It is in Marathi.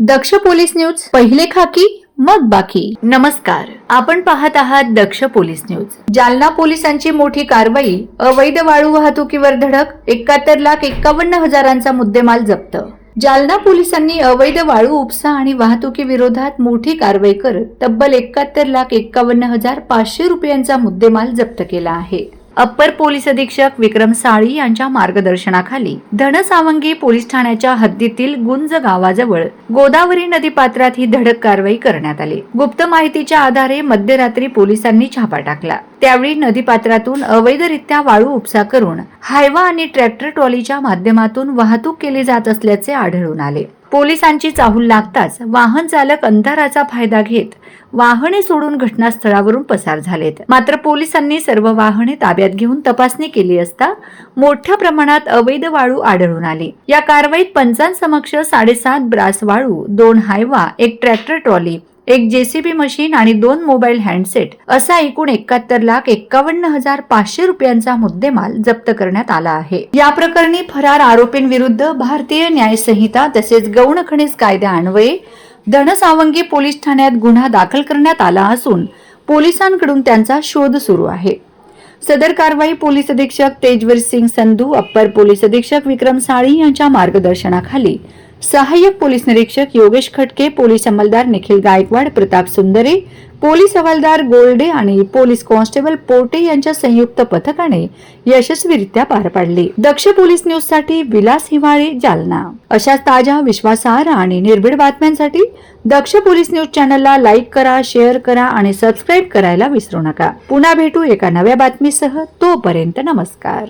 दक्ष पोलीस न्यूज, पहिले खाकी मग बाकी. नमस्कार, आपण पाहत आहात दक्ष पोलीस न्यूज. जालना पोलिसांची मोठी कारवाई. अवैध वाळू वाहतुकीवर धडक. 71,51,000चा मुद्देमाल जप्त. जालना पोलिसांनी अवैध वाळू उपसा आणि वाहतुकी विरोधात मोठी कारवाई करत तब्बल 71,51,500 रुपयांचा मुद्देमाल जप्त केला आहे. अप्पर पोलीस अधीक्षक विक्रम साळी यांच्या मार्गदर्शनाखाली धनसावंगी पोलीस ठाण्याच्या हद्दीतील गुंज गावाजवळ गोदावरी नदी पात्रात ही धडक कारवाई करण्यात आली. गुप्त माहितीच्या आधारे मध्यरात्री पोलिसांनी छापा टाकला. त्यावेळी नदीपात्रातून अवैधरित्या वाळू उपसा करून हायवा आणि ट्रॅक्टर ट्रॉलीच्या माध्यमातून वाहतूक केली जात असल्याचे आढळून आले. पोलिसांची चाहूल लागताच वाहन चालक अंधाराचा फायदा घेत वाहने सोडून घटनास्थळावरून पसार झालेत. मात्र पोलिसांनी सर्व वाहने ताब्यात घेऊन तपासणी केली असता मोठ्या प्रमाणात अवैध वाळू आढळून आली. या कारवाईत पंचांसमक्ष 7.5 ब्रास वाळू, 2 Hyva, 1 tractor trolley, 1 JCB machine आणि 2 मोबाईल हँडसेट असा एकूण 71,51,500 रुपयांचा मुद्देमाल जप्त करण्यात आला आहे. या प्रकरणी फरार आरोपींविरुद्ध भारतीय न्याय संहिता तसेच गौण खनिज कायद्यान्वये धनसावंगी पोलीस ठाण्यात गुन्हा दाखल करण्यात आला असून पोलिसांकडून त्यांचा शोध सुरू आहे. सदर कारवाई पोलीस अधीक्षक तेजवीर सिंग संधू, अप्पर पोलीस अधीक्षक विक्रम साळी यांच्या मार्गदर्शनाखाली सहाय्यक पोलीस निरीक्षक योगेश खटके, पोलीस अंमलदार निखिल गायकवाड, प्रताप सुंदरे, पोलीस हवालदार गोल्डे आणि पोलीस कॉन्स्टेबल पोटे यांच्या संयुक्त पथकाने यशस्वीरित्या पार पाडली. दक्ष पोलीस न्यूज साठी विलास हिवाळे, जालना. अशाच ताज्या, विश्वासार्ह आणि निर्भीड बातम्यांसाठी दक्ष पोलीस न्यूज चॅनलला लाईक करा, शेअर करा आणि सबस्क्राईब करायला विसरू नका. पुन्हा भेटू एका नव्या बातमीसह. तोपर्यंत नमस्कार.